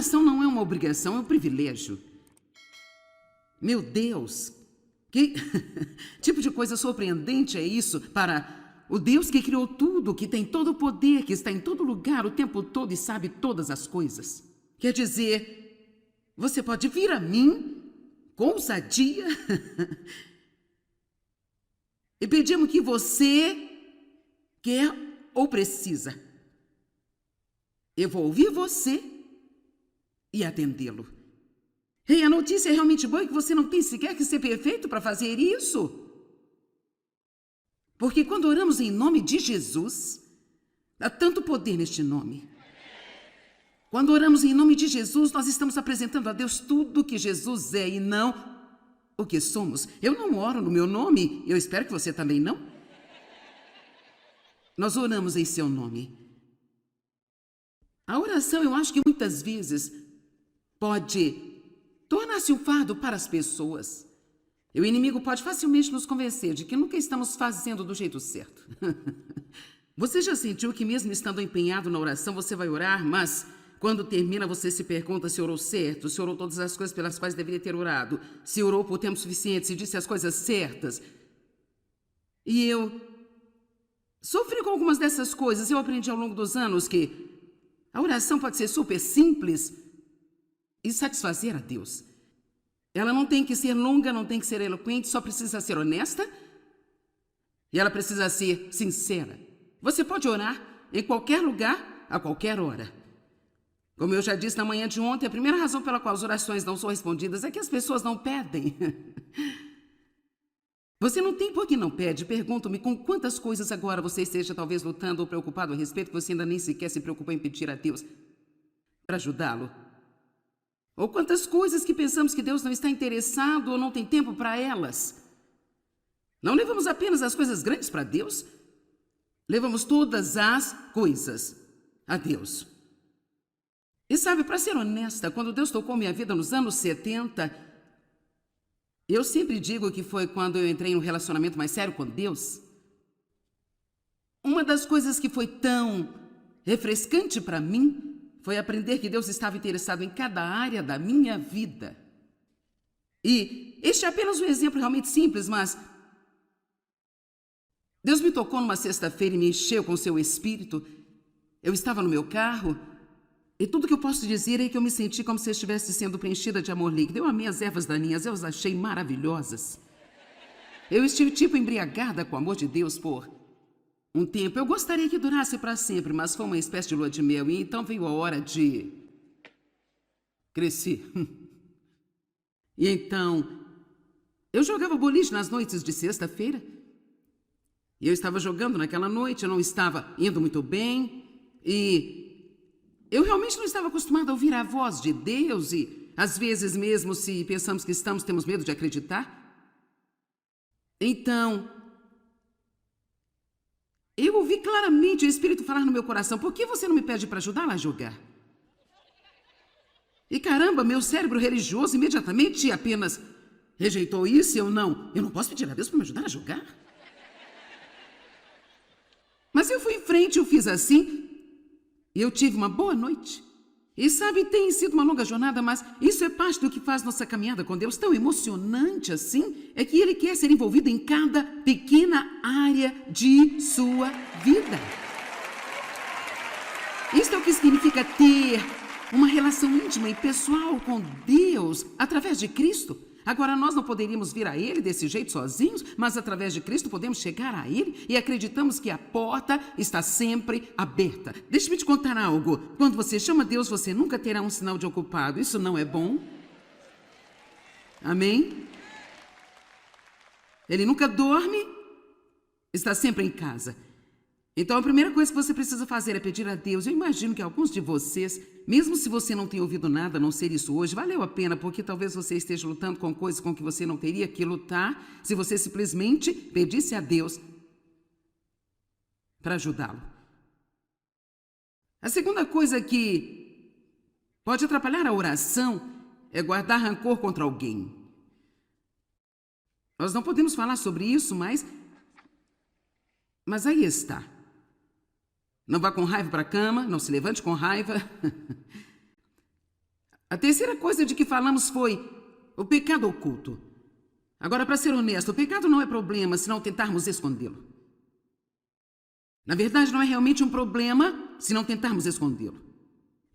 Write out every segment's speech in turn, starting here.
oração não é uma obrigação, é um privilégio. Meu Deus, que tipo de coisa surpreendente é isso para o Deus que criou tudo, que tem todo o poder, que está em todo lugar o tempo todo e sabe todas as coisas. Quer dizer, você pode vir a mim com ousadia e pedir-me o que você quer ou precisa. Eu vou ouvir você e atendê-lo. Ei, a notícia é realmente boa, que você não tem sequer que ser perfeito para fazer isso. Porque quando oramos em nome de Jesus, há tanto poder neste nome. Quando oramos em nome de Jesus, nós estamos apresentando a Deus tudo que Jesus é e não o que somos. Eu não oro no meu nome, eu espero que você também não. Nós oramos em seu nome. A oração, eu acho que muitas vezes pode tornar-se um fardo para as pessoas. E o inimigo pode facilmente nos convencer de que nunca estamos fazendo do jeito certo. Você já sentiu que mesmo estando empenhado na oração, você vai orar, mas quando termina você se pergunta se orou certo, se orou todas as coisas pelas quais deveria ter orado, se orou por tempo suficiente, se disse as coisas certas. E eu sofri com algumas dessas coisas. Eu aprendi ao longo dos anos que a oração pode ser super simples e satisfazer a Deus. Ela não tem que ser longa, não tem que ser eloquente, só precisa ser honesta e ela precisa ser sincera. Você pode orar em qualquer lugar, a qualquer hora. Como eu já disse na manhã de ontem, a primeira razão pela qual as orações não são respondidas é que as pessoas não pedem. Você não tem por que não pede. Pergunto-me com quantas coisas agora você esteja talvez lutando ou preocupado a respeito que você ainda nem sequer se preocupou em pedir a Deus para ajudá-lo. Ou quantas coisas que pensamos que Deus não está interessado ou não tem tempo para elas. Não levamos apenas as coisas grandes para Deus, levamos todas as coisas a Deus. E sabe, para ser honesta, quando Deus tocou minha vida nos anos 70, eu sempre digo que foi quando eu entrei em um relacionamento mais sério com Deus. Uma das coisas que foi tão refrescante para mim foi aprender que Deus estava interessado em cada área da minha vida. E este é apenas um exemplo realmente simples, mas Deus me tocou numa sexta-feira e me encheu com seu espírito. Eu estava no meu carro e tudo que eu posso dizer é que eu me senti como se eu estivesse sendo preenchida de amor líquido. Eu amei as ervas daninhas, eu as achei maravilhosas. Eu estive tipo embriagada com o amor de Deus por um tempo. Eu gostaria que durasse para sempre, mas foi uma espécie de lua de mel. E então veio a hora de crescer. E então, eu jogava boliche nas noites de sexta-feira. E eu estava jogando naquela noite, eu não estava indo muito bem. E eu realmente não estava acostumada a ouvir a voz de Deus. E às vezes mesmo se pensamos que estamos, temos medo de acreditar. Então, eu ouvi claramente o Espírito falar no meu coração: por que você não me pede para ajudá-la a jogar? E caramba, meu cérebro religioso imediatamente apenas rejeitou isso. Eu não posso pedir a Deus para me ajudar a jogar. Mas eu fui em frente, eu fiz assim, e eu tive uma boa noite. E sabe, tem sido uma longa jornada, mas isso é parte do que faz nossa caminhada com Deus tão emocionante assim, é que Ele quer ser envolvido em cada pequena área de sua vida. Isto é o que significa ter uma relação íntima e pessoal com Deus através de Cristo. Agora, nós não poderíamos vir a Ele desse jeito sozinhos, mas através de Cristo podemos chegar a Ele e acreditamos que a porta está sempre aberta. Deixe-me te contar algo. Quando você chama Deus, você nunca terá um sinal de ocupado. Isso não é bom? Amém? Ele nunca dorme, está sempre em casa. Então, a primeira coisa que você precisa fazer é pedir a Deus. Eu imagino que alguns de vocês, mesmo se você não tem ouvido nada, a não ser isso hoje, valeu a pena, porque talvez você esteja lutando com coisas com que você não teria que lutar se você simplesmente pedisse a Deus para ajudá-lo. A segunda coisa que pode atrapalhar a oração é guardar rancor contra alguém. Nós não podemos falar sobre isso, mas aí está. Não vá com raiva para a cama, não se levante com raiva. A terceira coisa de que falamos foi o pecado oculto. Agora, para ser honesto, o pecado não é problema se não tentarmos escondê-lo. Na verdade, não é realmente um problema se não tentarmos escondê-lo.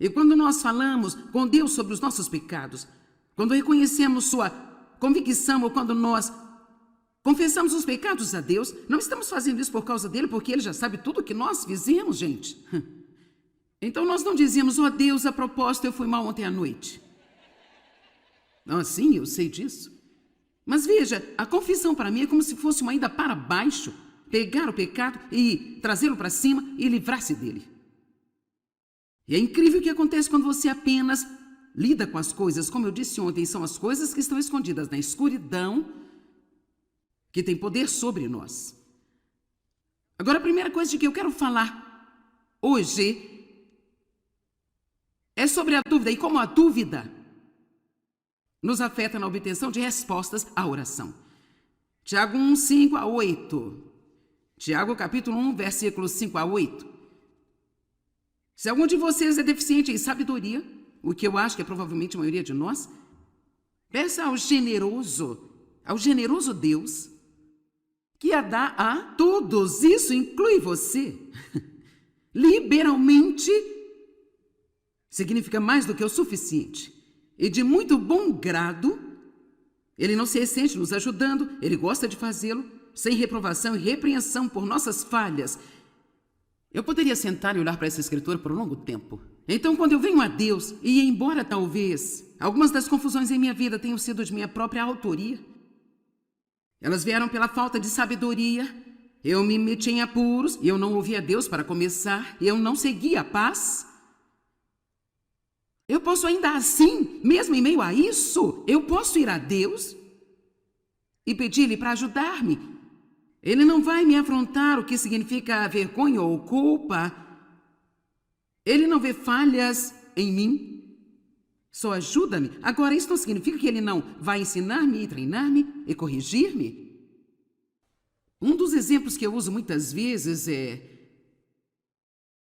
E quando nós falamos com Deus sobre os nossos pecados, quando reconhecemos sua convicção ou quando nós confessamos os pecados a Deus, não estamos fazendo isso por causa dele, porque ele já sabe tudo o que nós fizemos, gente. Então nós não dizemos, ó Deus, a propósito, eu fui mal ontem à noite. Não, sim, eu sei disso. Mas veja, a confissão para mim é como se fosse uma ida para baixo, pegar o pecado e trazê-lo para cima e livrar-se dele. E é incrível o que acontece quando você apenas lida com as coisas. Como eu disse ontem, são as coisas que estão escondidas na escuridão que tem poder sobre nós. Agora, a primeira coisa de que eu quero falar hoje é sobre a dúvida e como a dúvida nos afeta na obtenção de respostas à oração. Tiago 1, 5 a 8. Tiago capítulo 1, versículos 5 a 8. Se algum de vocês é deficiente em sabedoria, o que eu acho que é provavelmente a maioria de nós, peça ao generoso Deus, que a dá a todos, isso inclui você, liberalmente, significa mais do que o suficiente. E de muito bom grado, ele não se ressente nos ajudando, ele gosta de fazê-lo, sem reprovação e repreensão por nossas falhas. Eu poderia sentar e olhar para essa escritura por um longo tempo. Então, quando eu venho a Deus, e embora talvez algumas das confusões em minha vida tenham sido de minha própria autoria, elas vieram pela falta de sabedoria, eu me meti em apuros, e eu não ouvi a Deus para começar, e eu não segui a paz. Eu posso ainda assim, mesmo em meio a isso, eu posso ir a Deus e pedir-lhe para ajudar-me. Ele não vai me afrontar o que significa vergonha ou culpa. Ele não vê falhas em mim. Só ajuda-me. Agora, isso não significa que ele não vai ensinar-me e treinar-me e corrigir-me. Um dos exemplos que eu uso muitas vezes é: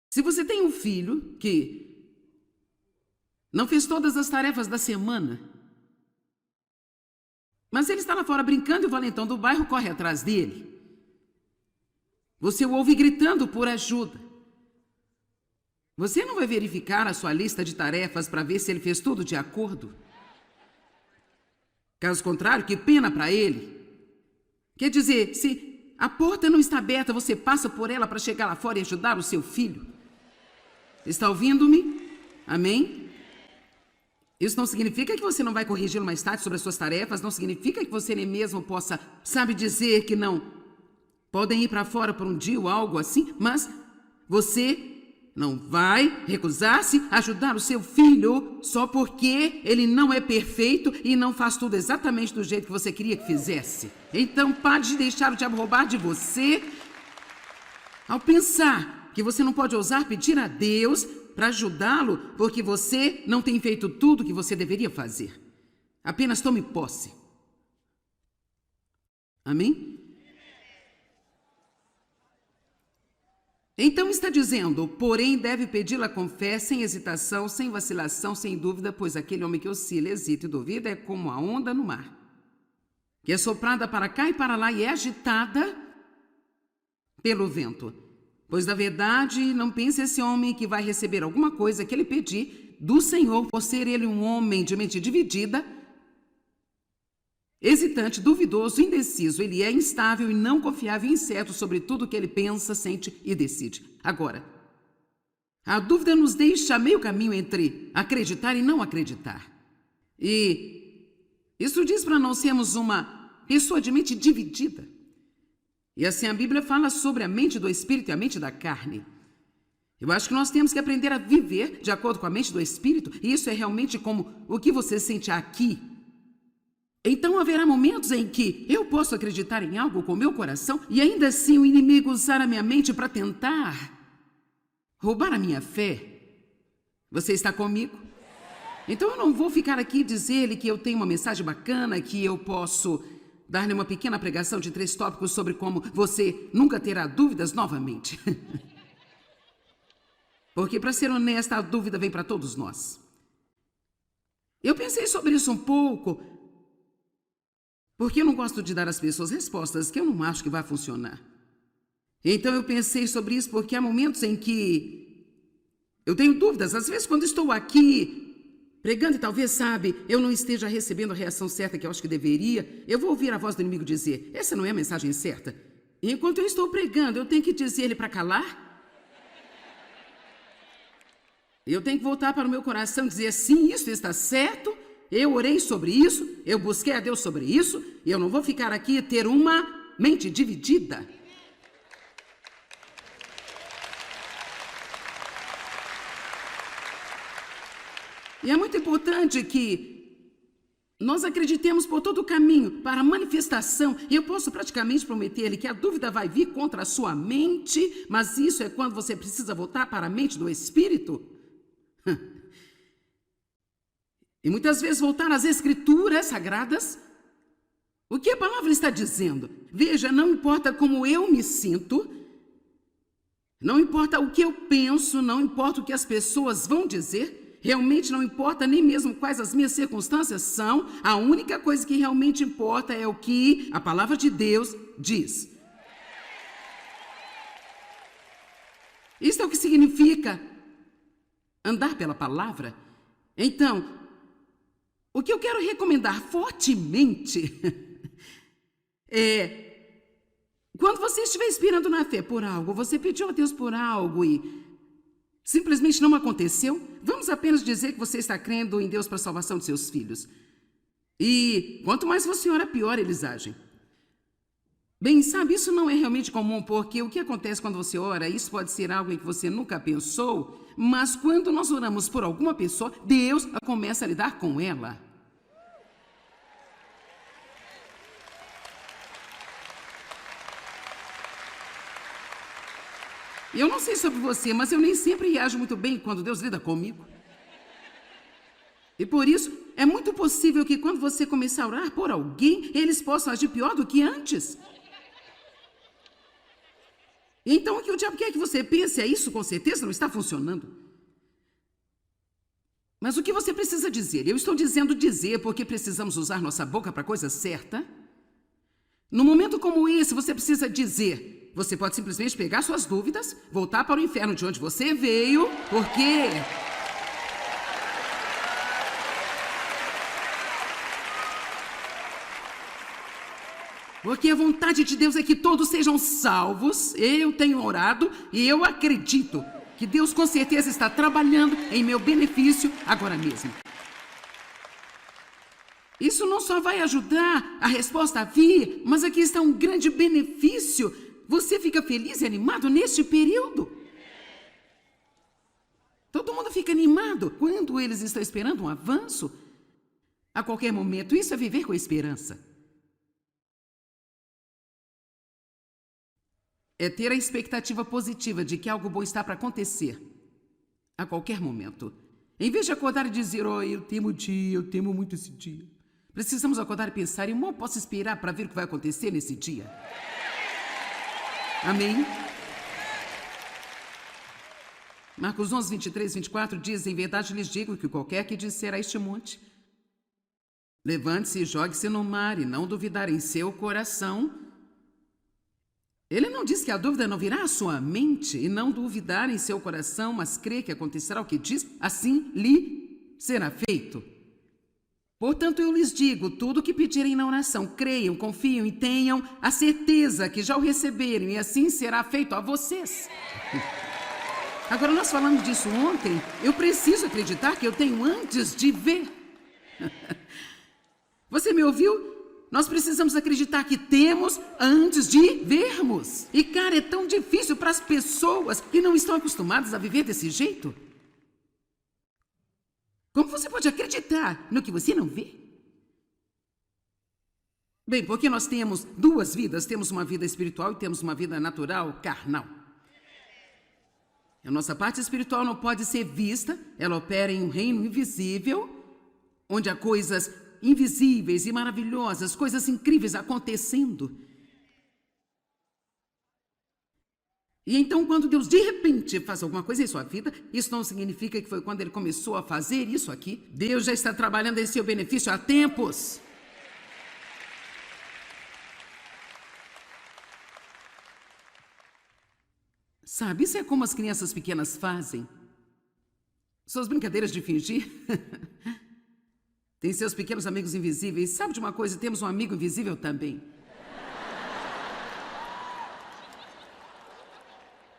se você tem um filho que não fez todas as tarefas da semana, mas ele está lá fora brincando e o valentão do bairro corre atrás dele. Você o ouve gritando por ajuda. Você não vai verificar a sua lista de tarefas para ver se ele fez tudo de acordo? Caso contrário, que pena para ele. Quer dizer, se a porta não está aberta, você passa por ela para chegar lá fora e ajudar o seu filho. Está ouvindo-me? Amém? Isso não significa que você não vai corrigi-lo mais tarde sobre as suas tarefas, não significa que você nem mesmo possa, dizer que não podem ir para fora por um dia ou algo assim, mas você não vai recusar-se a ajudar o seu filho só porque ele não é perfeito e não faz tudo exatamente do jeito que você queria que fizesse. Então pare de deixar o diabo roubar de você ao pensar que você não pode ousar pedir a Deus para ajudá-lo, porque você não tem feito tudo o que você deveria fazer. Apenas tome posse. Amém? Então está dizendo, porém deve pedi-la com fé, sem hesitação, sem vacilação, sem dúvida, pois aquele homem que oscila, hesita e duvida é como a onda no mar, que é soprada para cá e para lá e é agitada pelo vento. Pois, na verdade, não pense esse homem que vai receber alguma coisa que ele pedir do Senhor, por ser ele um homem de mente dividida, hesitante, duvidoso, indeciso. Ele é instável e não confiável e incerto sobre tudo que ele pensa, sente e decide. Agora, a dúvida nos deixa meio caminho entre acreditar e não acreditar. E isso diz para não sermos uma pessoa de mente dividida. E assim a Bíblia fala sobre a mente do Espírito e a mente da carne. Eu acho que nós temos que aprender a viver de acordo com a mente do Espírito, e isso é realmente como o que você sente aqui. Então haverá momentos em que eu posso acreditar em algo com meu coração e ainda assim o inimigo usar a minha mente para tentar roubar a minha fé. Você está comigo? Então eu não vou ficar aqui e dizer-lhe que eu tenho uma mensagem bacana, que eu posso dar-lhe uma pequena pregação de 3 tópicos sobre como você nunca terá dúvidas novamente. Porque, para ser honesta, a dúvida vem para todos nós. Eu pensei sobre isso um pouco, porque eu não gosto de dar às pessoas respostas que eu não acho que vai funcionar. Então eu pensei sobre isso porque há momentos em que eu tenho dúvidas. Às vezes, quando estou aqui pregando e talvez, sabe, eu não esteja recebendo a reação certa que eu acho que deveria, eu vou ouvir a voz do inimigo dizer, essa não é a mensagem certa. E enquanto eu estou pregando, eu tenho que dizer ele para calar? Eu tenho que voltar para o meu coração e dizer, sim, isso está certo, eu orei sobre isso, eu busquei a Deus sobre isso, e eu não vou ficar aqui e ter uma mente dividida. E é muito importante que nós acreditemos por todo o caminho para a manifestação. E eu posso praticamente prometer-lhe que a dúvida vai vir contra a sua mente, mas isso é quando você precisa voltar para a mente do Espírito. E muitas vezes voltar às Escrituras Sagradas. O que a palavra está dizendo? Veja, não importa como eu me sinto, não importa o que eu penso, não importa o que as pessoas vão dizer, realmente não importa nem mesmo quais as minhas circunstâncias são, a única coisa que realmente importa é o que a palavra de Deus diz. Isso é o que significa andar pela palavra. Então, o que eu quero recomendar fortemente é, quando você estiver esperando na fé por algo, você pediu a Deus por algo e simplesmente não aconteceu, vamos apenas dizer que você está crendo em Deus para a salvação de seus filhos. E quanto mais você ora, pior eles agem. Bem, sabe, isso não é realmente comum, porque o que acontece quando você ora, isso pode ser algo em que você nunca pensou, mas quando nós oramos por alguma pessoa, Deus começa a lidar com ela. Eu não sei sobre você, mas eu nem sempre reajo muito bem quando Deus lida comigo. E por isso, é muito possível que quando você começar a orar por alguém, eles possam agir pior do que antes. Então, o que o diabo quer que você pense é isso, com certeza não está funcionando. Mas o que você precisa dizer? Eu estou dizendo dizer porque precisamos usar nossa boca para a coisa certa. No momento como esse, você precisa dizer. Você pode simplesmente pegar suas dúvidas, voltar para o inferno de onde você veio, porque a vontade de Deus é que todos sejam salvos. Eu tenho orado e eu acredito que Deus com certeza está trabalhando em meu benefício agora mesmo. Isso não só vai ajudar a resposta a vir, mas aqui está um grande benefício. Você fica feliz e animado neste período? Todo mundo fica animado quando eles estão esperando um avanço. A qualquer momento, isso é viver com esperança. É ter a expectativa positiva de que algo bom está para acontecer. A qualquer momento. Em vez de acordar e dizer, eu temo o dia, eu temo muito esse dia. Precisamos acordar e pensar, eu mal posso esperar para ver o que vai acontecer nesse dia. Amém? Marcos 11, 23, 24 diz, em verdade lhes digo que qualquer que disser a este monte, levante-se e jogue-se no mar e não duvidar em seu coração. Ele não diz que a dúvida não virá à sua mente e não duvidar em seu coração, mas crê que acontecerá o que diz, assim lhe será feito. Portanto, eu lhes digo, tudo o que pedirem na oração, creiam, confiam e tenham a certeza que já o receberam e assim será feito a vocês. Agora, nós falamos disso ontem, eu preciso acreditar que eu tenho antes de ver. Você me ouviu? Nós precisamos acreditar que temos antes de vermos. E, cara, é tão difícil para as pessoas que não estão acostumadas a viver desse jeito. Como você pode acreditar no que você não vê? Bem, porque nós temos duas vidas. Temos uma vida espiritual e temos uma vida natural, carnal. A nossa parte espiritual não pode ser vista. Ela opera em um reino invisível, onde há coisas invisíveis e maravilhosas, coisas incríveis acontecendo. E então, quando Deus de repente faz alguma coisa em sua vida, isso não significa que foi quando Ele começou a fazer isso aqui. Deus já está trabalhando em seu benefício há tempos. Sabe, isso é como as crianças pequenas fazem. Suas brincadeiras de fingir. Tem seus pequenos amigos invisíveis. Sabe de uma coisa? Temos um amigo invisível também.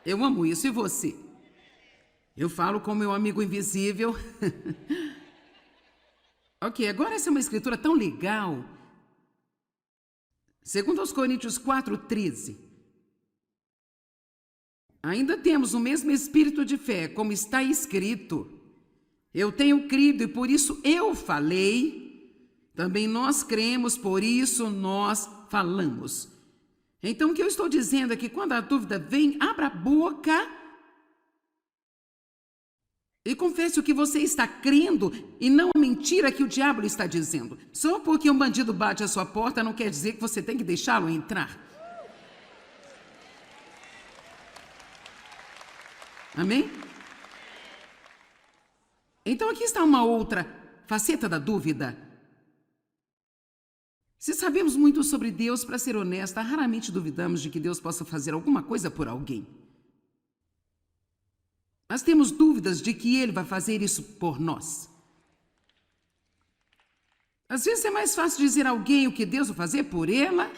Eu amo isso. E você? Eu falo com meu amigo invisível. Ok, agora essa é uma escritura tão legal. Segundo aos Coríntios 4:13. Ainda temos o mesmo espírito de fé, como está escrito. Eu tenho crido e por isso eu falei. Também nós cremos, por isso nós falamos. Então, o que eu estou dizendo é que quando a dúvida vem, abra a boca e confesse o que você está crendo e não a mentira que o diabo lhe está dizendo. Só porque um bandido bate à sua porta não quer dizer que você tem que deixá-lo entrar. Amém? Então aqui está uma outra faceta da dúvida. Se sabemos muito sobre Deus, para ser honesta, raramente duvidamos de que Deus possa fazer alguma coisa por alguém. Mas temos dúvidas de que Ele vai fazer isso por nós. Às vezes é mais fácil dizer a alguém o que Deus vai fazer por ela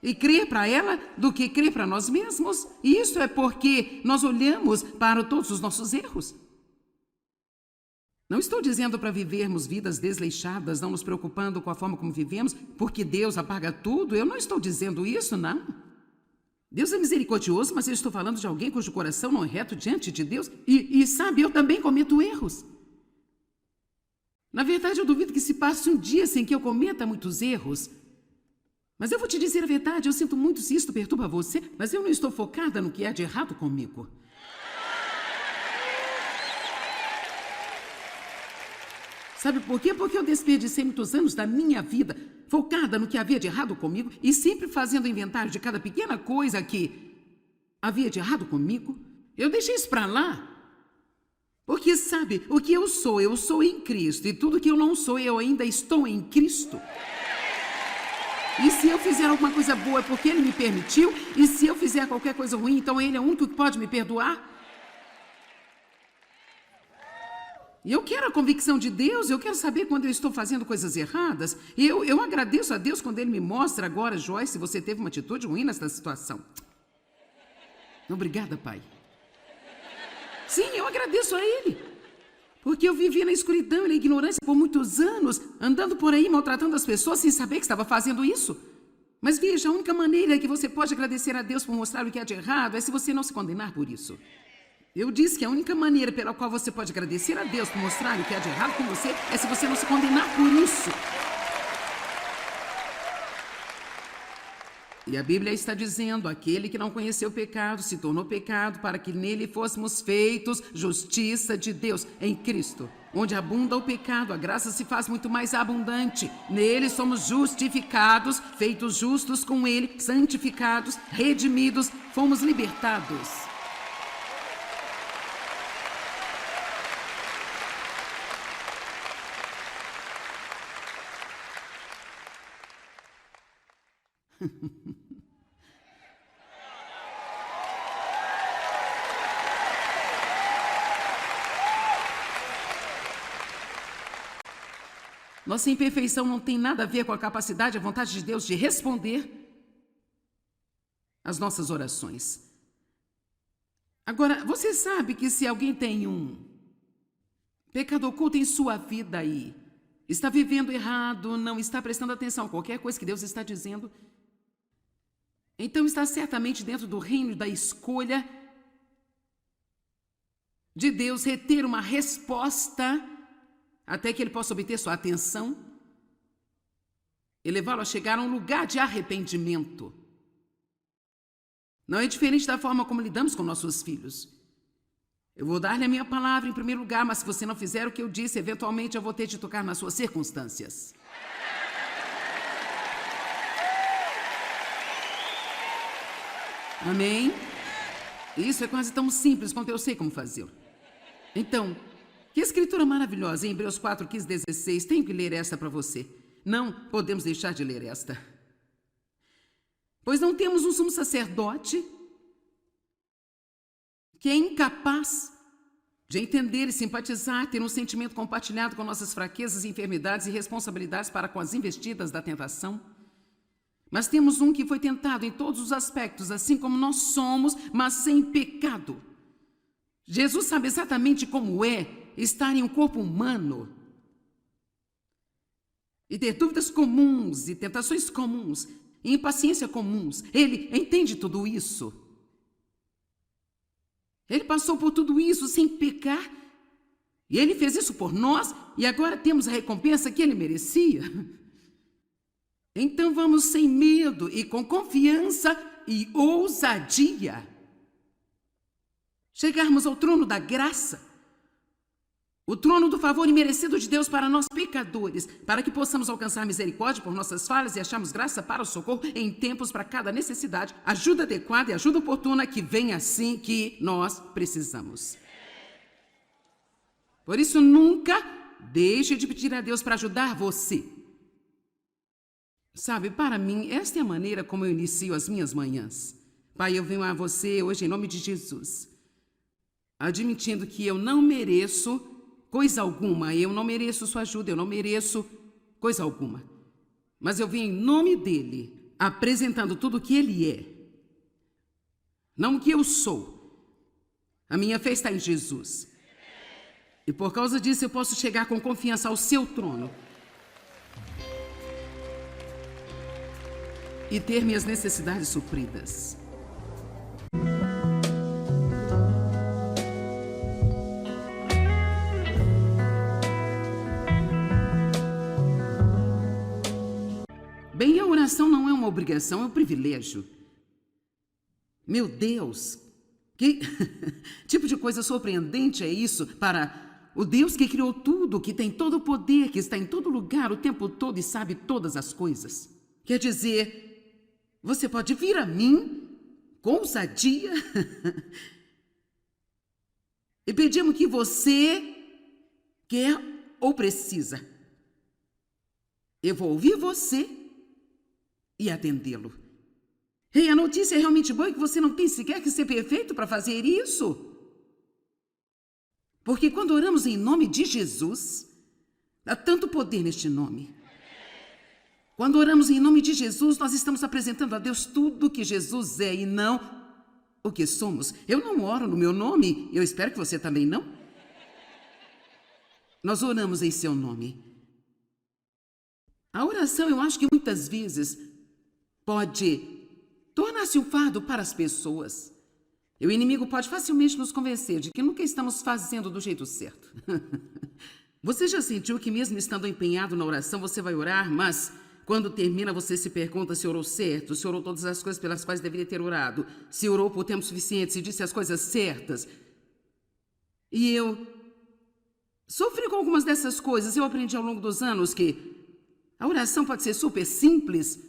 e crer para ela do que crer para nós mesmos. E isso é porque nós olhamos para todos os nossos erros. Não estou dizendo para vivermos vidas desleixadas, não nos preocupando com a forma como vivemos, porque Deus apaga tudo. Eu não estou dizendo isso, não. Deus é misericordioso, mas eu estou falando de alguém cujo coração não é reto diante de Deus. E sabe, eu também cometo erros. Na verdade, eu duvido que se passe um dia sem que eu cometa muitos erros. Mas eu vou te dizer a verdade, eu sinto muito se isto perturba você, mas eu não estou focada no que há de errado comigo. Sabe por quê? Porque eu desperdicei muitos anos da minha vida focada no que havia de errado comigo e sempre fazendo inventário de cada pequena coisa que havia de errado comigo. Eu deixei isso para lá. Porque, sabe, o que eu sou em Cristo. E tudo que eu não sou, eu ainda estou em Cristo. E se eu fizer alguma coisa boa é porque Ele me permitiu. E se eu fizer qualquer coisa ruim, então Ele é o único que pode me perdoar. E eu quero a convicção de Deus, eu quero saber quando eu estou fazendo coisas erradas. E eu agradeço a Deus quando Ele me mostra agora, Joyce, se você teve uma atitude ruim nessa situação. Obrigada, Pai. Sim, eu agradeço a Ele. Porque eu vivi na escuridão e na ignorância por muitos anos, andando por aí maltratando as pessoas sem saber que estava fazendo isso. Mas veja, a única maneira que você pode agradecer a Deus por mostrar o que há de errado é se você não se condenar por isso. Eu disse que a única maneira pela qual você pode agradecer a Deus por mostrar o que há de errado com você é se você não se condenar por isso. E a Bíblia está dizendo, aquele que não conheceu o pecado se tornou pecado para que nele fôssemos feitos justiça de Deus em Cristo. Onde abunda o pecado, a graça se faz muito mais abundante. Nele somos justificados, feitos justos com Ele, santificados, redimidos, fomos libertados. Nossa imperfeição não tem nada a ver com a capacidade e a vontade de Deus de responder às nossas orações. Agora, você sabe que se alguém tem um pecado oculto em sua vida e está vivendo errado, não está prestando atenção a qualquer coisa que Deus está dizendo, então está certamente dentro do reino da escolha de Deus reter uma resposta até que Ele possa obter sua atenção e levá-lo a chegar a um lugar de arrependimento. Não é diferente da forma como lidamos com nossos filhos. Eu vou dar-lhe a minha palavra em primeiro lugar, mas se você não fizer o que eu disse, eventualmente eu vou ter de tocar nas suas circunstâncias. Amém? Isso é quase tão simples quanto eu sei como fazê-lo. Então, que escritura maravilhosa, em Hebreus 4, 15, 16. Tenho que ler esta para você. Não podemos deixar de ler esta. Pois não temos um sumo sacerdote que é incapaz de entender e simpatizar, ter um sentimento compartilhado com nossas fraquezas, enfermidades e responsabilidades para com as investidas da tentação. Mas temos um que foi tentado em todos os aspectos, assim como nós somos, mas sem pecado. Jesus sabe exatamente como é estar em um corpo humano e ter dúvidas comuns e tentações comuns e impaciência comuns. Ele entende tudo isso. Ele passou por tudo isso sem pecar. E ele fez isso por nós e agora temos a recompensa que ele merecia. Então vamos sem medo e com confiança e ousadia chegarmos ao trono da graça, o trono do favor imerecido de Deus para nós pecadores, para que possamos alcançar misericórdia por nossas falhas e acharmos graça para o socorro em tempos para cada necessidade, ajuda adequada e ajuda oportuna que vem assim que nós precisamos. Por isso, nunca deixe de pedir a Deus para ajudar você. Sabe, para mim, esta é a maneira como eu inicio as minhas manhãs. Pai, eu venho a você hoje em nome de Jesus, admitindo que eu não mereço coisa alguma, eu não mereço sua ajuda, eu não mereço coisa alguma. Mas eu vim em nome dele, apresentando tudo o que ele é, não o que eu sou. A minha fé está em Jesus. E por causa disso eu posso chegar com confiança ao seu trono e ter minhas necessidades supridas. Bem, a oração não é uma obrigação, é um privilégio. Meu Deus, que tipo de coisa surpreendente é isso para o Deus que criou tudo, que tem todo o poder, que está em todo lugar o tempo todo e sabe todas as coisas. Quer dizer, você pode vir a mim com ousadia e pedir-me o que você quer ou precisa. Eu vou ouvir você e atendê-lo. E a notícia é realmente boa, que você não tem sequer que ser perfeito para fazer isso. Porque quando oramos em nome de Jesus, há tanto poder neste nome. Quando oramos em nome de Jesus, nós estamos apresentando a Deus tudo o que Jesus é e não o que somos. Eu não oro no meu nome, eu espero que você também não. Nós oramos em seu nome. A oração, eu acho que muitas vezes pode tornar-se um fardo para as pessoas. E o inimigo pode facilmente nos convencer de que nunca estamos fazendo do jeito certo. Você já sentiu que mesmo estando empenhado na oração, você vai orar, mas quando termina você se pergunta se orou certo, se orou todas as coisas pelas quais deveria ter orado, se orou por tempo suficiente, se disse as coisas certas. E eu sofri com algumas dessas coisas. Eu aprendi ao longo dos anos que a oração pode ser super simples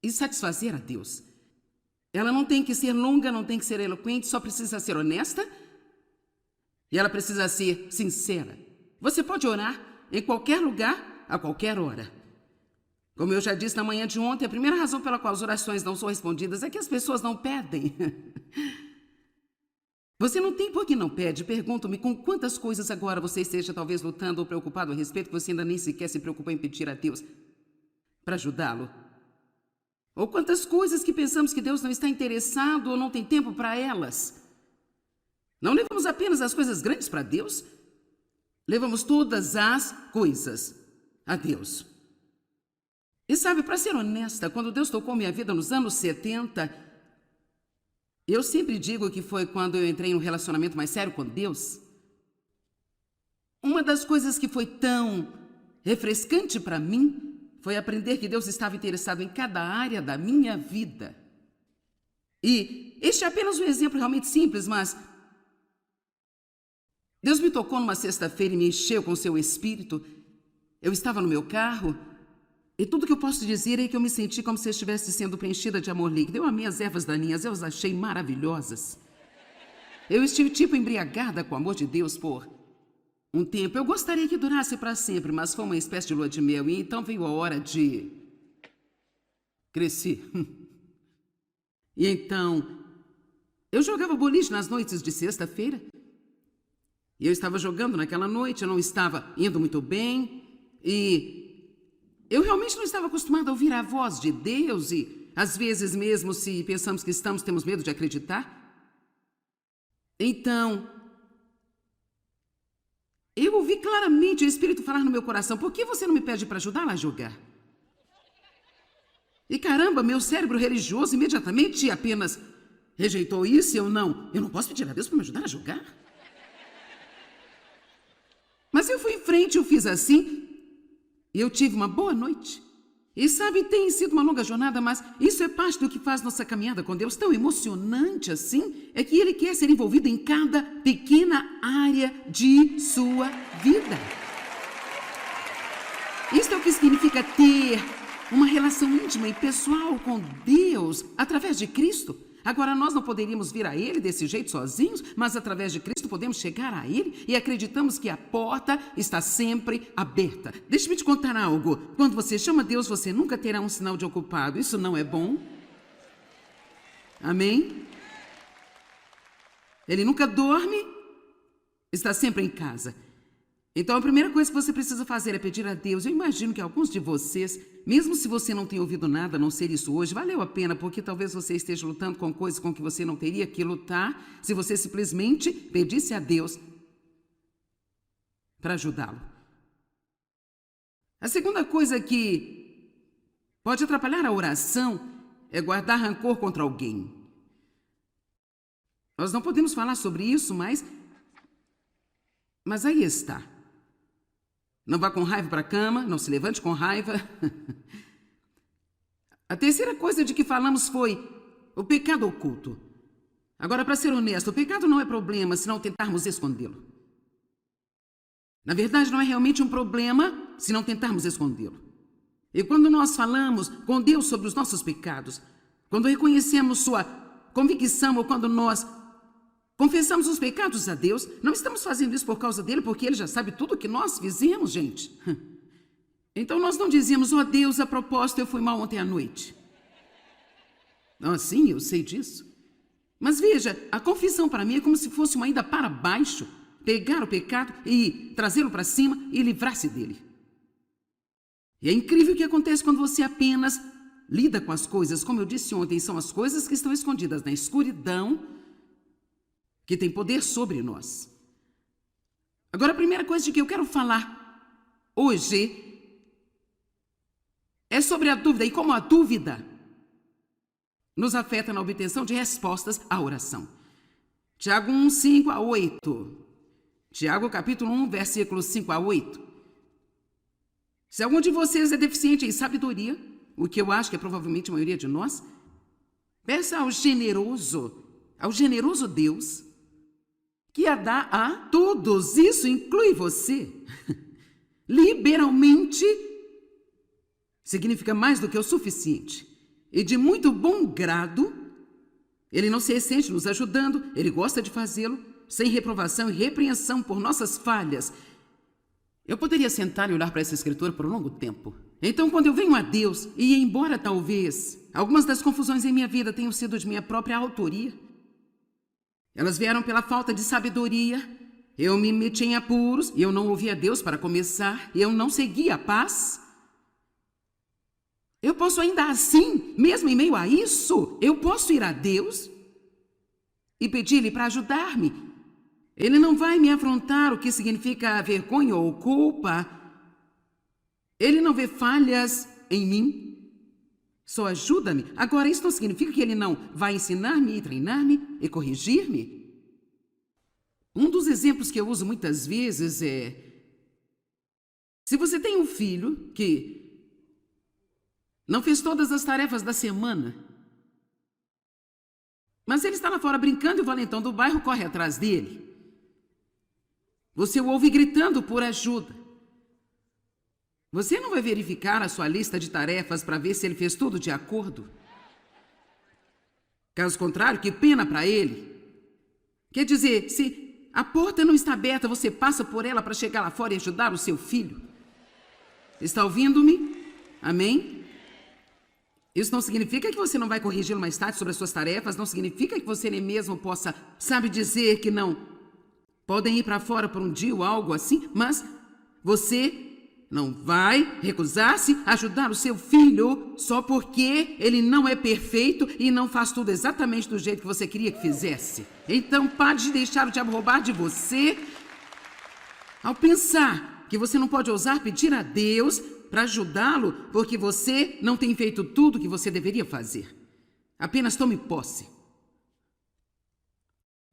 e satisfazer a Deus. Ela não tem que ser longa, não tem que ser eloquente, só precisa ser honesta e ela precisa ser sincera. Você pode orar em qualquer lugar, a qualquer hora. Como eu já disse na manhã de ontem, a primeira razão pela qual as orações não são respondidas é que as pessoas não pedem. Você não tem por que não pede. Pergunto-me com quantas coisas agora você esteja talvez lutando ou preocupado a respeito que você ainda nem sequer se preocupou em pedir a Deus para ajudá-lo. Ou quantas coisas que pensamos que Deus não está interessado ou não tem tempo para elas. Não levamos apenas as coisas grandes para Deus, levamos todas as coisas a Deus. E sabe, para ser honesta, quando Deus tocou minha vida nos anos 70, eu sempre digo que foi quando eu entrei em um relacionamento mais sério com Deus. Uma das coisas que foi tão refrescante para mim foi aprender que Deus estava interessado em cada área da minha vida. E este é apenas um exemplo realmente simples, mas Deus me tocou numa sexta-feira e me encheu com seu espírito. Eu estava no meu carro e tudo que eu posso dizer é que eu me senti como se eu estivesse sendo preenchida de amor líquido. Eu amei as ervas daninhas, eu as achei maravilhosas. Eu estive tipo embriagada com o amor de Deus por um tempo. Eu gostaria que durasse para sempre, mas foi uma espécie de lua de mel. E então veio a hora de crescer. E então, eu jogava boliche nas noites de sexta-feira. E eu estava jogando naquela noite, eu não estava indo muito bem. E eu realmente não estava acostumada a ouvir a voz de Deus. E às vezes mesmo se pensamos que estamos, temos medo de acreditar. Então, eu ouvi claramente o Espírito falar no meu coração: por que você não me pede para ajudá-la a jogar? E caramba, meu cérebro religioso imediatamente apenas rejeitou isso. E eu não posso pedir a Deus para me ajudar a jogar. Mas eu fui em frente, eu fiz assim, e eu tive uma boa noite. E sabe, tem sido uma longa jornada, mas isso é parte do que faz nossa caminhada com Deus tão emocionante assim, é que Ele quer ser envolvido em cada pequena área de sua vida. Isto é o que significa ter uma relação íntima e pessoal com Deus através de Cristo. Agora, nós não poderíamos vir a Ele desse jeito sozinhos, mas através de Cristo podemos chegar a Ele e acreditamos que a porta está sempre aberta. Deixa-me te contar algo. Quando você chama Deus, você nunca terá um sinal de ocupado. Isso não é bom? Amém? Ele nunca dorme, está sempre em casa. Então, a primeira coisa que você precisa fazer é pedir a Deus. Eu imagino que alguns de vocês, mesmo se você não tem ouvido nada, a não ser isso hoje, valeu a pena, porque talvez você esteja lutando com coisas com que você não teria que lutar se você simplesmente pedisse a Deus para ajudá-lo. A segunda coisa que pode atrapalhar a oração é guardar rancor contra alguém. Nós não podemos falar sobre isso, mas aí está. Não vá com raiva para a cama, não se levante com raiva. A terceira coisa de que falamos foi o pecado oculto. Agora, para ser honesto, o pecado não é problema se não tentarmos escondê-lo. Na verdade, não é realmente um problema se não tentarmos escondê-lo. E quando nós falamos com Deus sobre os nossos pecados, quando reconhecemos sua convicção ou quando nós confessamos os pecados a Deus, não estamos fazendo isso por causa dele, porque ele já sabe tudo o que nós fizemos, gente. Então nós não dizemos: ó Deus, a propósito, eu fui mal ontem à noite. Não, sim, eu sei disso. Mas veja, a confissão para mim é como se fosse uma ida para baixo, pegar o pecado e trazê-lo para cima e livrar-se dele. E é incrível o que acontece quando você apenas lida com as coisas. Como eu disse ontem, são as coisas que estão escondidas na escuridão que tem poder sobre nós. Agora, a primeira coisa de que eu quero falar hoje é sobre a dúvida e como a dúvida nos afeta na obtenção de respostas à oração. Tiago 1, 5 a 8. Tiago capítulo 1, versículos 5 a 8. Se algum de vocês é deficiente em sabedoria, o que eu acho que é provavelmente a maioria de nós, peça ao generoso Deus, que a dá a todos, isso inclui você, liberalmente, significa mais do que o suficiente, e de muito bom grado. Ele não se ressente nos ajudando, ele gosta de fazê-lo, sem reprovação e repreensão por nossas falhas. Eu poderia sentar e olhar para essa escritura por um longo tempo. Então, quando eu venho a Deus, e embora talvez algumas das confusões em minha vida tenham sido de minha própria autoria, elas vieram pela falta de sabedoria. Eu me meti em apuros e eu não ouvi a Deus para começar. E eu não segui a paz. Eu posso ainda assim, mesmo em meio a isso, eu posso ir a Deus e pedir-lhe para ajudar-me. Ele não vai me afrontar o que significa vergonha ou culpa. Ele não vê falhas em mim. Só ajuda-me. Agora, isso não significa que ele não vai ensinar-me e treinar-me e corrigir-me. Um dos exemplos que eu uso muitas vezes é: se você tem um filho que não fez todas as tarefas da semana, mas ele está lá fora brincando e o valentão do bairro corre atrás dele, você o ouve gritando por ajuda. Você não vai verificar a sua lista de tarefas para ver se ele fez tudo de acordo? Caso contrário, que pena para ele. Quer dizer, se a porta não está aberta, você passa por ela para chegar lá fora e ajudar o seu filho. Está ouvindo-me? Amém? Isso não significa que você não vai corrigi-lo mais tarde sobre as suas tarefas, não significa que você nem mesmo possa, sabe, dizer que não podem ir para fora por um dia ou algo assim, mas você não vai recusar-se a ajudar o seu filho só porque ele não é perfeito e não faz tudo exatamente do jeito que você queria que fizesse. Então pare de deixar o diabo roubar de você ao pensar que você não pode ousar pedir a Deus para ajudá-lo porque você não tem feito tudo o que você deveria fazer. Apenas tome posse.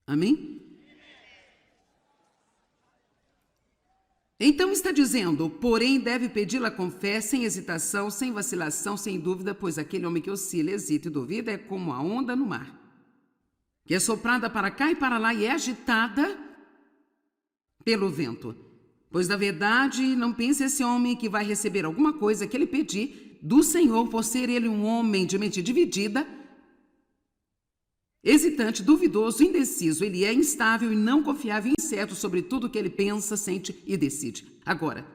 Amém? Então está dizendo, porém deve pedi-la com fé, sem hesitação, sem vacilação, sem dúvida, pois aquele homem que oscila, hesita e duvida é como a onda no mar, que é soprada para cá e para lá e é agitada pelo vento. Pois, na verdade, não pense esse homem que vai receber alguma coisa que ele pedir do Senhor, por ser ele um homem de mente dividida, hesitante, duvidoso, indeciso. Ele é instável e não confiável e incerto sobre tudo o que ele pensa, sente e decide. Agora,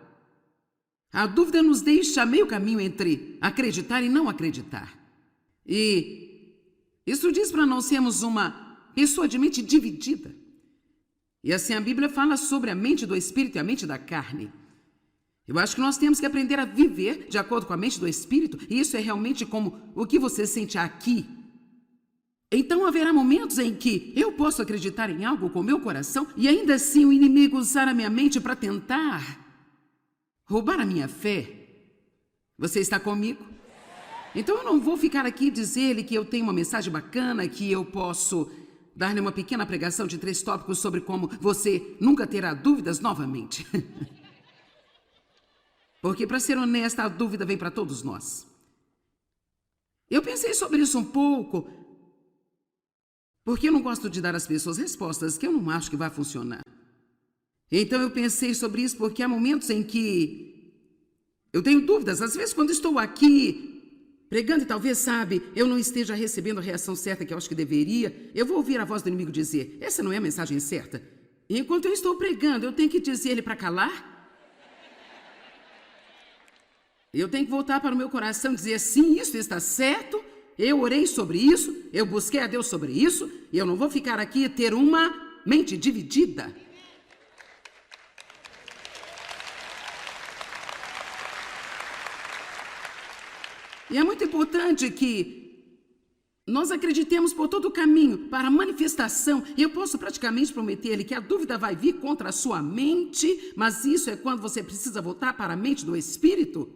a dúvida nos deixa meio caminho entre acreditar e não acreditar. E isso diz para não sermos uma pessoa de mente dividida. E assim a Bíblia fala sobre a mente do Espírito e a mente da carne. Eu acho que nós temos que aprender a viver de acordo com a mente do Espírito, e isso é realmente como o que você sente aqui. Então haverá momentos em que eu posso acreditar em algo com meu coração e ainda assim o inimigo usar a minha mente para tentar roubar a minha fé. Você está comigo? Então eu não vou ficar aqui e dizer-lhe que eu tenho uma mensagem bacana, que eu posso dar-lhe uma pequena pregação de 3 tópicos sobre como você nunca terá dúvidas novamente. Porque, para ser honesta, a dúvida vem para todos nós. Eu pensei sobre isso um pouco, porque eu não gosto de dar às pessoas respostas que eu não acho que vai funcionar. Então eu pensei sobre isso porque há momentos em que eu tenho dúvidas. Às vezes, quando estou aqui pregando e talvez, sabe, eu não esteja recebendo a reação certa que eu acho que deveria, eu vou ouvir a voz do inimigo dizer, essa não é a mensagem certa. E enquanto eu estou pregando, eu tenho que dizer-lhe para calar? Eu tenho que voltar para o meu coração e dizer, sim, isso está certo, eu orei sobre isso, eu busquei a Deus sobre isso, e eu não vou ficar aqui e ter uma mente dividida. E é muito importante que nós acreditemos por todo o caminho para a manifestação. E eu posso praticamente prometer-lhe que a dúvida vai vir contra a sua mente, mas isso é quando você precisa voltar para a mente do Espírito.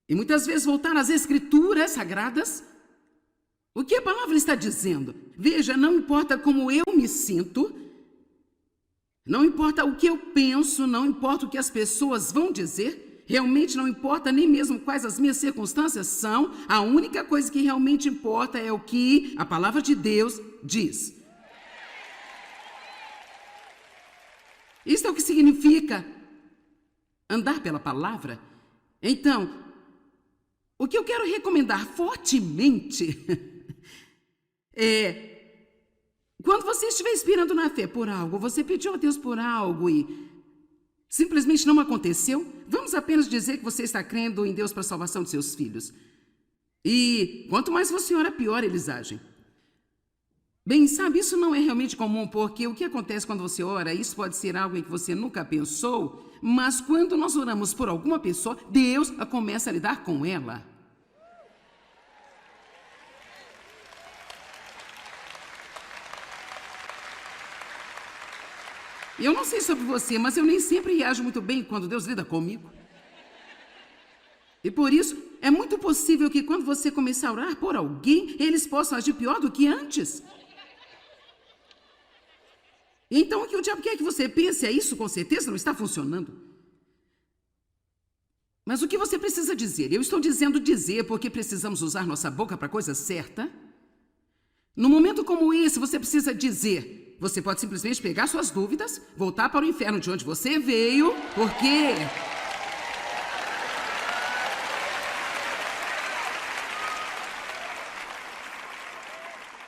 E muitas vezes voltar às Escrituras Sagradas. O que a palavra está dizendo? Veja, não importa como eu me sinto, não importa o que eu penso, não importa o que as pessoas vão dizer, realmente não importa nem mesmo quais as minhas circunstâncias são, a única coisa que realmente importa é o que a palavra de Deus diz. Isso é o que significa andar pela palavra. Então, o que eu quero recomendar fortemente é, quando você estiver esperando na fé por algo, você pediu a Deus por algo e simplesmente não aconteceu, vamos apenas dizer que você está crendo em Deus para a salvação de seus filhos. E quanto mais você ora, pior eles agem. Bem, sabe, isso não é realmente comum, porque o que acontece quando você ora, isso pode ser algo em que você nunca pensou, mas quando nós oramos por alguma pessoa, Deus começa a lidar com ela. Eu não sei sobre você, mas eu nem sempre reajo muito bem quando Deus lida comigo. E por isso, é muito possível que quando você começar a orar por alguém, eles possam agir pior do que antes. Então, o que o diabo quer que você pense é isso, com certeza não está funcionando. Mas o que você precisa dizer? Eu estou dizendo dizer porque precisamos usar nossa boca para a coisa certa. No momento como esse, você precisa dizer. Você pode simplesmente pegar suas dúvidas, voltar para o inferno de onde você veio, porque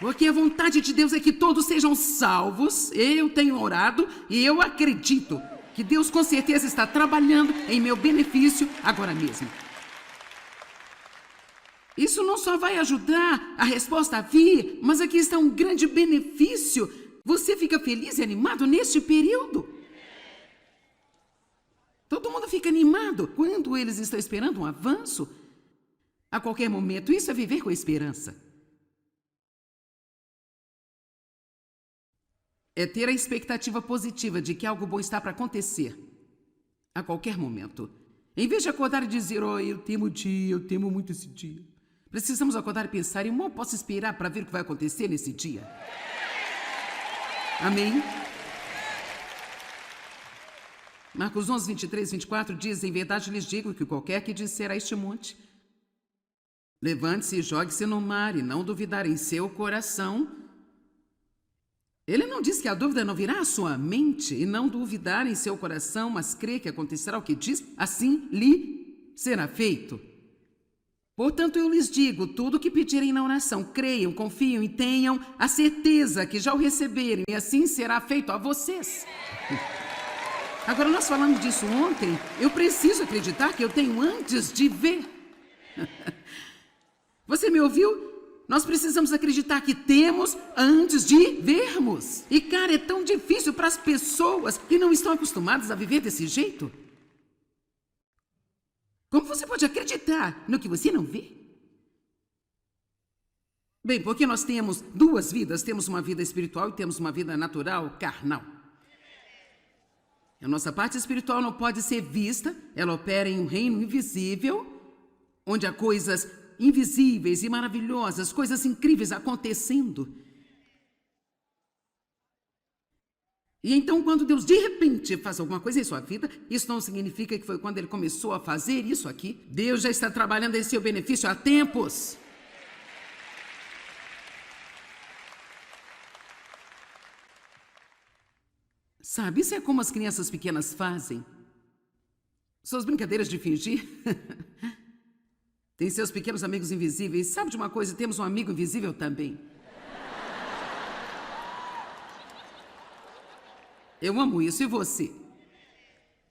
Porque a vontade de Deus é que todos sejam salvos. Eu tenho orado e eu acredito que Deus com certeza está trabalhando em meu benefício agora mesmo. Isso não só vai ajudar a resposta a vir, mas aqui está um grande benefício. Você fica feliz e animado neste período? Todo mundo fica animado quando eles estão esperando um avanço. A qualquer momento, isso é viver com esperança. É ter a expectativa positiva de que algo bom está para acontecer a qualquer momento. Em vez de acordar e dizer, eu temo o dia, eu temo muito esse dia. Precisamos acordar e pensar, eu mal posso esperar para ver o que vai acontecer nesse dia. Amém? Marcos 11, 23, 24 diz, em verdade lhes digo que qualquer que disser a este monte, levante-se e jogue-se no mar e não duvidar em seu coração. Ele não diz que a dúvida não virá à sua mente e não duvidar em seu coração, mas crê que acontecerá o que diz, assim lhe será feito. Portanto, eu lhes digo, tudo o que pedirem na oração, creiam, confiam e tenham a certeza que já o receberem, e assim será feito a vocês. Agora, nós falamos disso ontem, eu preciso acreditar que eu tenho antes de ver. Você me ouviu? Nós precisamos acreditar que temos antes de vermos. E, cara, é tão difícil para as pessoas que não estão acostumadas a viver desse jeito. Como você pode acreditar no que você não vê? Bem, porque nós temos duas vidas. Temos uma vida espiritual e temos uma vida natural, carnal. A nossa parte espiritual não pode ser vista. Ela opera em um reino invisível, onde há coisas invisíveis e maravilhosas, coisas incríveis acontecendo. E então, quando Deus de repente faz alguma coisa em sua vida, isso não significa que foi quando Ele começou a fazer isso aqui. Deus já está trabalhando em seu benefício há tempos. Sabe, isso é como as crianças pequenas fazem. Suas brincadeiras de fingir. Tem seus pequenos amigos invisíveis. Sabe de uma coisa? Temos um amigo invisível também. Eu amo isso. E você?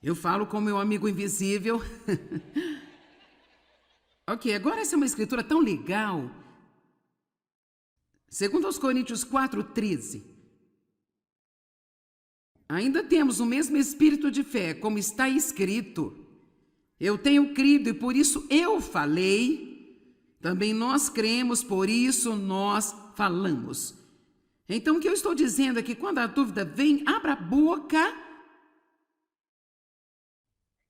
Eu falo com meu amigo invisível. Ok, agora essa é uma escritura tão legal. Segundo aos Coríntios 4:13. Ainda temos o mesmo espírito de fé, como está escrito. Eu tenho crido e por isso eu falei. Também nós cremos, por isso nós falamos. Então, o que eu estou dizendo é que quando a dúvida vem, abra a boca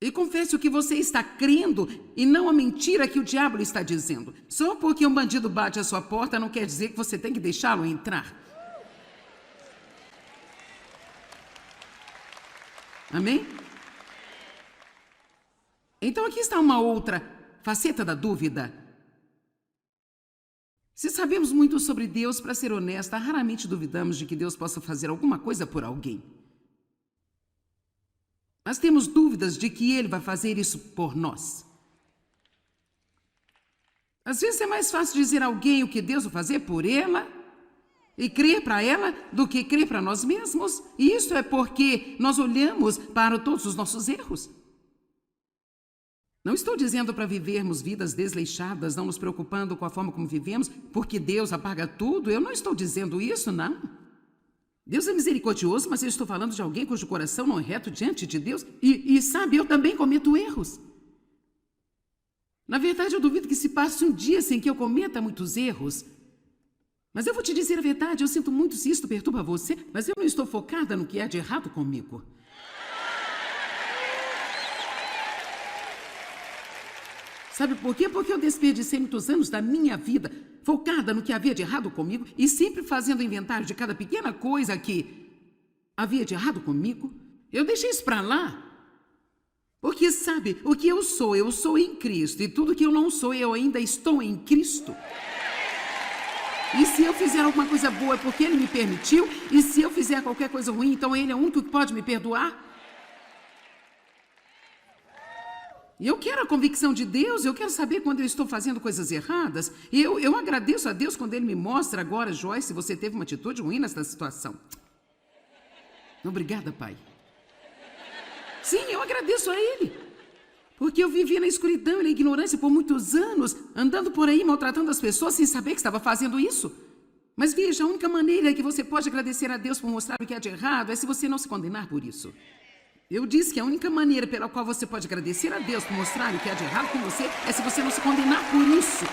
e confesse o que você está crendo e não a mentira que o diabo lhe está dizendo. Só porque um bandido bate à sua porta não quer dizer que você tem que deixá-lo entrar. Amém? Então, aqui está uma outra faceta da dúvida. Se sabemos muito sobre Deus, para ser honesta, raramente duvidamos de que Deus possa fazer alguma coisa por alguém. Mas temos dúvidas de que Ele vai fazer isso por nós. Às vezes é mais fácil dizer a alguém o que Deus vai fazer por ela e crer para ela do que crer para nós mesmos. E isso é porque nós olhamos para todos os nossos erros. Não estou dizendo para vivermos vidas desleixadas, não nos preocupando com a forma como vivemos, porque Deus apaga tudo. Eu não estou dizendo isso, não. Deus é misericordioso, mas eu estou falando de alguém cujo coração não é reto diante de Deus. E sabe, eu também cometo erros. Na verdade, eu duvido que se passe um dia sem que eu cometa muitos erros. Mas eu vou te dizer a verdade, eu sinto muito se isto perturba você, mas eu não estou focada no que há de errado comigo. Sabe por quê? Porque eu desperdicei muitos anos da minha vida focada no que havia de errado comigo e sempre fazendo inventário de cada pequena coisa que havia de errado comigo. Eu deixei isso para lá. Porque, sabe, o que eu sou em Cristo. E tudo que eu não sou, eu ainda estou em Cristo. E se eu fizer alguma coisa boa é porque Ele me permitiu. E se eu fizer qualquer coisa ruim, então Ele é o único que pode me perdoar. E eu quero a convicção de Deus, eu quero saber quando eu estou fazendo coisas erradas. E eu agradeço a Deus quando Ele me mostra agora, Joyce, você teve uma atitude ruim nessa situação. Obrigada, Pai. Sim, eu agradeço a Ele. Porque eu vivia na escuridão e na ignorância por muitos anos, andando por aí maltratando as pessoas sem saber que estava fazendo isso. Mas veja, a única maneira que você pode agradecer a Deus por mostrar o que é de errado é se você não se condenar por isso. Eu disse que a única maneira pela qual você pode agradecer a Deus por mostrar o que é de errado com você é se você não se condenar por isso.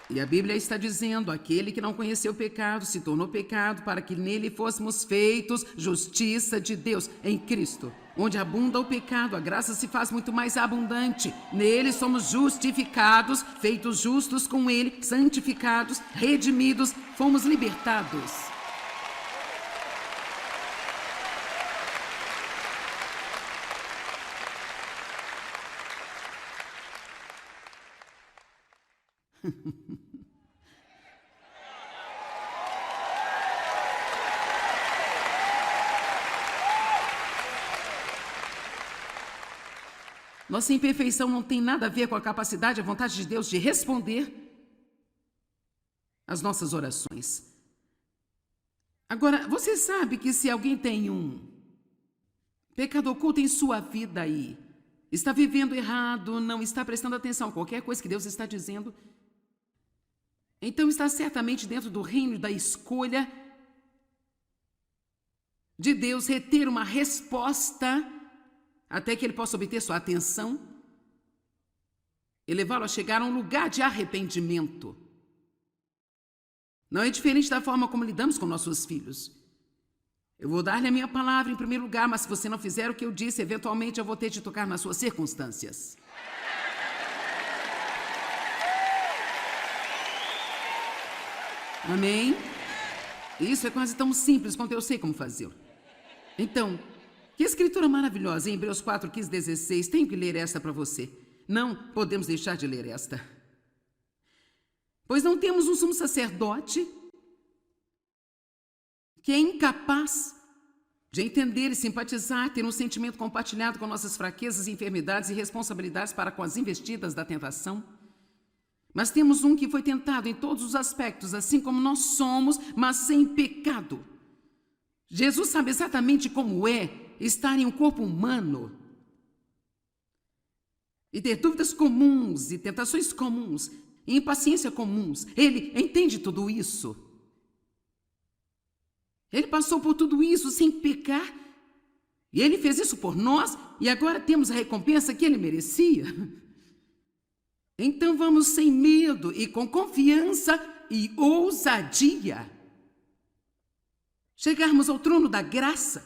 E a Bíblia está dizendo, aquele que não conheceu o pecado se tornou pecado para que nele fôssemos feitos justiça de Deus em Cristo. Onde abunda o pecado, a graça se faz muito mais abundante. Nele somos justificados, feitos justos com ele, santificados, redimidos, fomos libertados. Nossa imperfeição não tem nada a ver com a capacidade, a vontade de Deus de responder às nossas orações. Agora, você sabe que se alguém tem um pecado oculto em sua vida e está vivendo errado, não está prestando atenção a qualquer coisa que Deus está dizendo, então está certamente dentro do reino da escolha de Deus reter uma resposta até que ele possa obter sua atenção e levá-lo a chegar a um lugar de arrependimento. Não é diferente da forma como lidamos com nossos filhos. Eu vou dar-lhe a minha palavra em primeiro lugar, mas se você não fizer o que eu disse, eventualmente eu vou ter de tocar nas suas circunstâncias. Amém? Isso é quase tão simples quanto eu sei como fazê-lo. Então, que escritura maravilhosa, em Hebreus 4, 15, 16. Tenho que ler esta para você. Não podemos deixar de ler esta. Pois não temos um sumo sacerdote que é incapaz de entender e simpatizar, ter um sentimento compartilhado com nossas fraquezas, enfermidades e responsabilidades para com as investidas da tentação. Mas temos um que foi tentado em todos os aspectos, assim como nós somos, mas sem pecado. Jesus sabe exatamente como é estar em um corpo humano e ter dúvidas comuns e tentações comuns e impaciência comuns. Ele entende tudo isso. Ele passou por tudo isso sem pecar e ele fez isso por nós e agora temos a recompensa que ele merecia. Então vamos sem medo e com confiança e ousadia chegarmos ao trono da graça,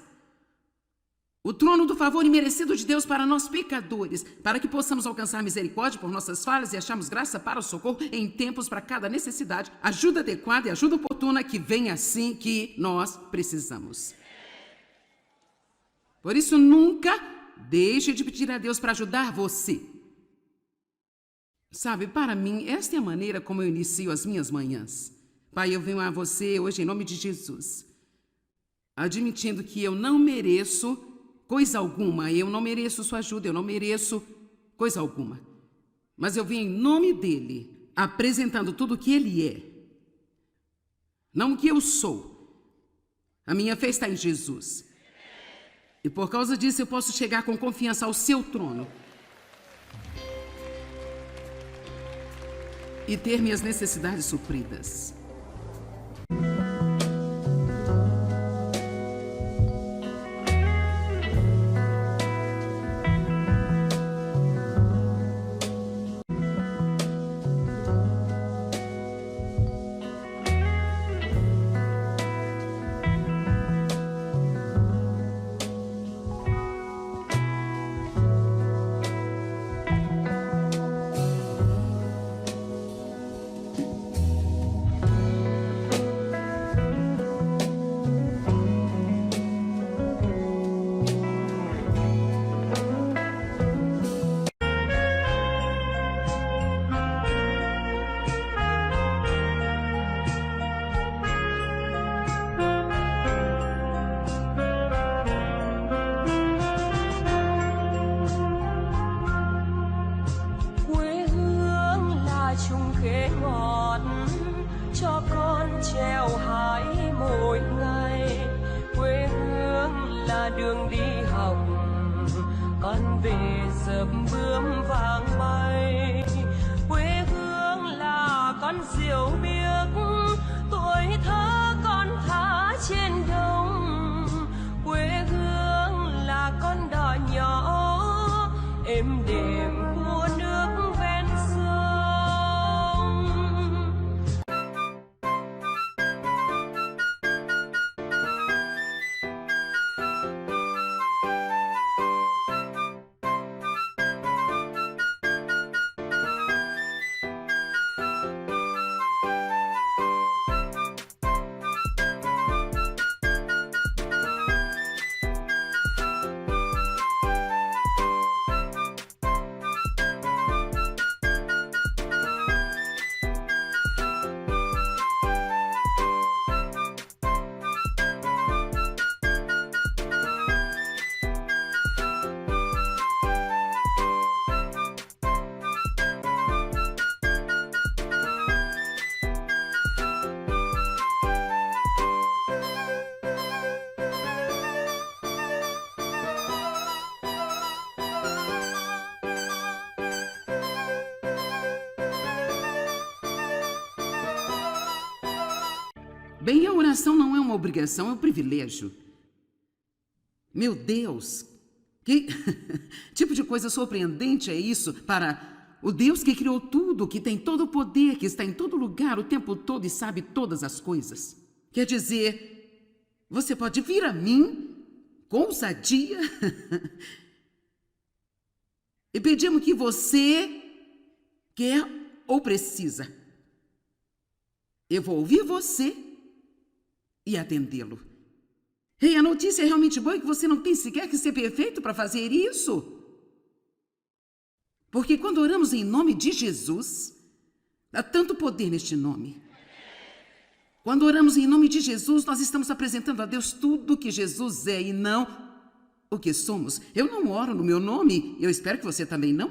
o trono do favor imerecido de Deus para nós pecadores, para que possamos alcançar misericórdia por nossas falhas e acharmos graça para o socorro em tempos para cada necessidade, ajuda adequada e ajuda oportuna que vem assim que nós precisamos. Por isso, nunca deixe de pedir a Deus para ajudar você. Sabe, para mim, esta é a maneira como eu inicio as minhas manhãs. Pai, eu venho a você hoje em nome de Jesus, admitindo que eu não mereço coisa alguma, eu não mereço sua ajuda, eu não mereço coisa alguma. Mas eu vim em nome dele, apresentando tudo o que ele é, não o que eu sou. A minha fé está em Jesus. E por causa disso eu posso chegar com confiança ao seu trono e ter minhas necessidades supridas. khế ngọt cho con treo hái mỗi ngày. Quê hương là đường đi học, con về dập bướm vàng bay. Quê hương là con diều biếc, tuổi thơ con thả trên đồng. Quê hương là con đò nhỏ êm đềm của nước ven sông. Bem, a oração não é uma obrigação, é um privilégio. Meu Deus, que tipo de coisa surpreendente é isso para o Deus que criou tudo, que tem todo o poder, que está em todo lugar o tempo todo e sabe todas as coisas. Quer dizer, você pode vir a mim com ousadia e pedir-me o que você quer ou precisa. Eu vou ouvir você e atendê-lo. Ei, a notícia é realmente boa, que você não tem sequer que ser perfeito para fazer isso. Porque quando oramos em nome de Jesus, há tanto poder neste nome. Quando oramos em nome de Jesus, nós estamos apresentando a Deus tudo o que Jesus é e não o que somos. Eu não oro no meu nome, eu espero que você também não.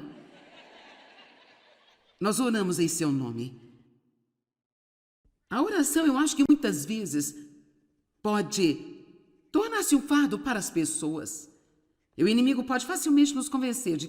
Nós oramos em seu nome. A oração, eu acho que muitas vezes pode tornar-se um fardo para as pessoas. E o inimigo pode facilmente nos convencer de